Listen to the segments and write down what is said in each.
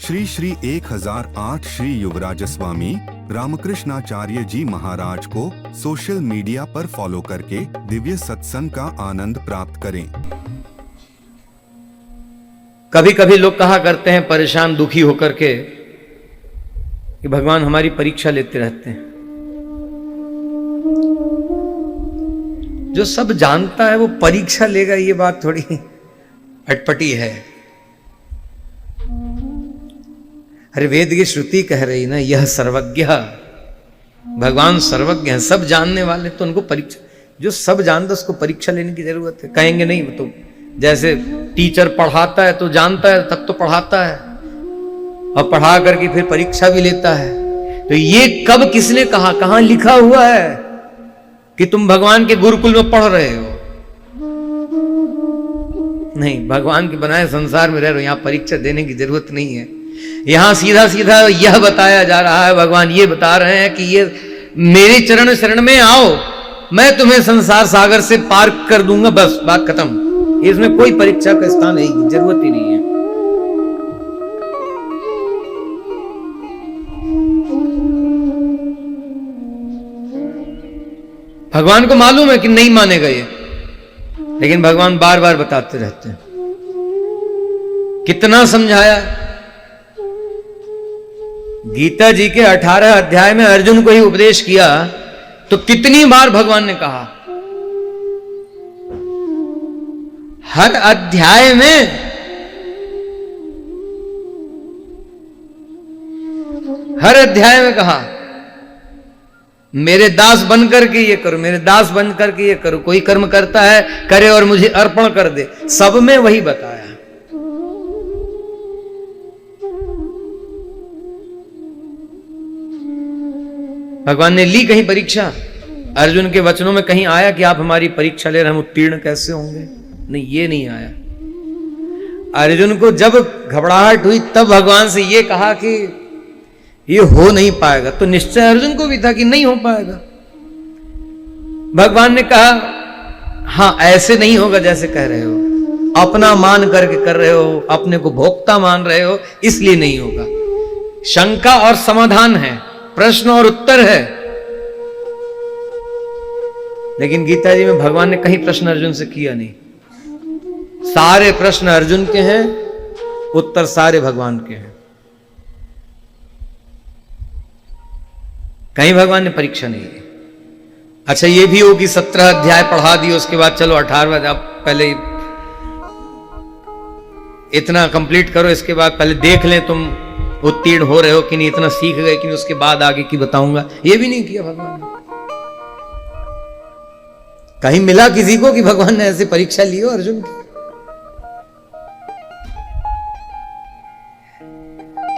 श्री श्री 1008 श्री युवराज स्वामी रामकृष्णाचार्य जी महाराज को social media पर follow करके दिव्य सत्संग का आनंद प्राप्त करें। कभी कभी लोग कहा करते हैं परेशान दुखी होकर के कि भगवान हमारी परीक्षा लेते रहते हैं। जो सब जानता है वो परीक्षा लेगा, ये बात थोड़ी अटपटी है। अरे वेद की श्रुति कह रही ना, यह सर्वज्ञ, भगवान सर्वज्ञ है, सब जानने वाले, तो उनको परीक्षा, जो सब जानता उसको परीक्षा लेने की जरूरत है? कहेंगे नहीं, वो तो जैसे टीचर पढ़ाता है तो जानता है, तब तो पढ़ाता है, और पढ़ा करके फिर परीक्षा भी लेता है। तो ये कब किसने कहा, कहां लिखा हुआ है कि तुम भगवान के गुरुकुल में पढ़ रहे हो? नहीं, भगवान के बनाए संसार में रह रहे हो, यहां परीक्षा देने की जरूरत नहीं है। यहां सीधा सीधा यह बताया जा रहा है, भगवान ये बता रहे हैं कि ये मेरे चरण शरण में आओ, मैं तुम्हें संसार सागर से पार कर दूंगा, बस बात खत्म। इसमें कोई परीक्षा का स्थान नहीं, जरूरत ही नहीं है। भगवान को मालूम है कि नहीं मानेगा ये, लेकिन भगवान बार बार बताते रहते हैं। कितना समझाया। गीता जी के 18 अध्याय में अर्जुन को ही उपदेश किया, तो कितनी बार भगवान ने कहा, हर अध्याय में कहा, मेरे दास बनकर के ये करो, मेरे दास बनकर के ये करो। कोई कर्म करता है करे और मुझे अर्पण कर दे, सब में वही बताया। भगवान ने ली कहीं परीक्षा? अर्जुन के वचनों में कहीं आया कि आप हमारी परीक्षा ले रहे, हम उत्तीर्ण कैसे होंगे? नहीं, ये नहीं आया। अर्जुन को जब घबराहट हुई तब भगवान से ये कहा कि ये हो नहीं पाएगा, तो निश्चय अर्जुन को भी था कि नहीं हो पाएगा। भगवान ने कहा, हां ऐसे नहीं होगा जैसे कह रहे हो, अपना मान करके कर रहे हो, अपने को भोक्ता मान रहे हो, इसलिए नहीं होगा। शंका और समाधान है, प्रश्न और उत्तर है। लेकिन गीता जी में भगवान ने कहीं प्रश्न अर्जुन से किया नहीं। सारे प्रश्न अर्जुन के हैं, उत्तर सारे भगवान के हैं। कहीं भगवान ने परीक्षा नहीं ली। अच्छा, ये भी हो कि 17 अध्याय पढ़ा दिए, उसके बाद चलो 18वां, आप पहले इतना कंप्लीट करो, इसके बाद पहले देख लें तुम उत्तीर्ण हो रहे हो कि नहीं, इतना सीख गए कि नहीं, उसके बाद आगे की बताऊंगा। ये भी नहीं किया भगवान ने। कहीं मिला किसी को कि भगवान ने ऐसे परीक्षा ली हो अर्जुन की?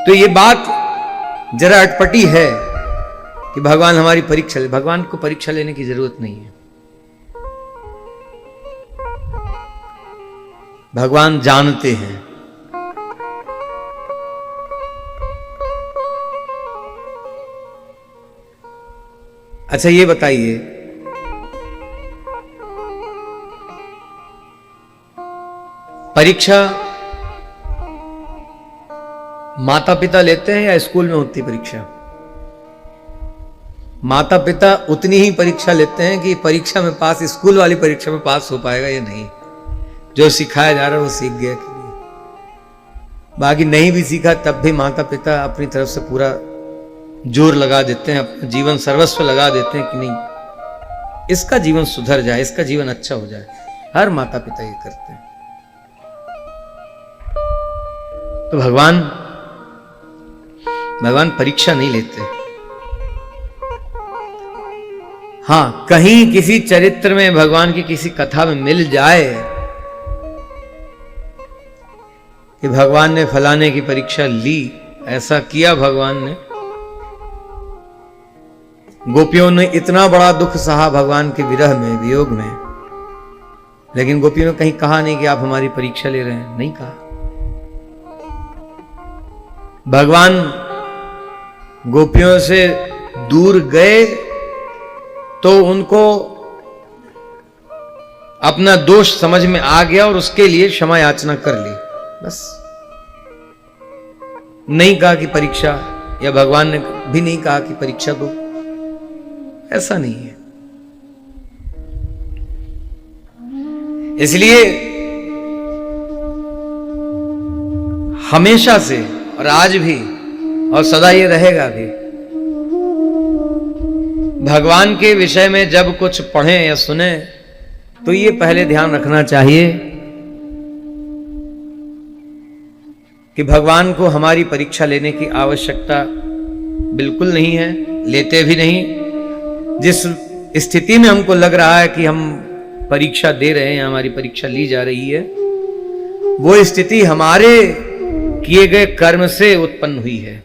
तो ये बात जरा अटपटी है कि भगवान हमारी परीक्षा ले। भगवान को परीक्षा लेने की जरूरत नहीं है। भगवान जानते हैं। अच्छा, ये बताइए, परीक्षा माता पिता लेते हैं या स्कूल में होती परीक्षा? माता पिता उतनी ही परीक्षा लेते हैं कि परीक्षा में पास, स्कूल वाली परीक्षा में पास हो पाएगा या नहीं। जो सिखाया जा रहा है वो सीख गया कि नहीं। बाकी नहीं भी सीखा तब भी माता पिता अपनी तरफ से पूरा जोर लगा देते हैं, अपना जीवन सर्वस्व लगा देते हैं कि नहीं, इसका जीवन सुधर जाए, इसका जीवन अच्छा हो जाए। हर माता पिता ये करते हैं। तो भगवान परीक्षा नहीं लेते। हां, कहीं किसी चरित्र में, भगवान की किसी कथा में मिल जाए कि भगवान ने फलाने की परीक्षा ली, ऐसा किया भगवान ने। गोपियों ने इतना बड़ा दुख सहा भगवान के विरह में, वियोग में, लेकिन गोपियों ने कहीं कहा नहीं कि आप हमारी परीक्षा ले रहे हैं, नहीं कहा। भगवान गोपियों से दूर गए तो उनको अपना दोष समझ में आ गया और उसके लिए क्षमा याचना कर ली, बस। नहीं कहा कि परीक्षा, या भगवान ने भी नहीं कहा कि परीक्षा दो, ऐसा नहीं है। इसलिए हमेशा से और आज भी और सदा ये रहेगा भी, भगवान के विषय में जब कुछ पढ़ें या सुने तो ये पहले ध्यान रखना चाहिए कि भगवान को हमारी परीक्षा लेने की आवश्यकता बिल्कुल नहीं है, लेते भी नहीं। जिस स्थिति में हमको लग रहा है कि हम परीक्षा दे रहे हैं, हमारी परीक्षा ली जा रही है, वो स्थिति हमारे किए गए कर्म से उत्पन्न हुई है।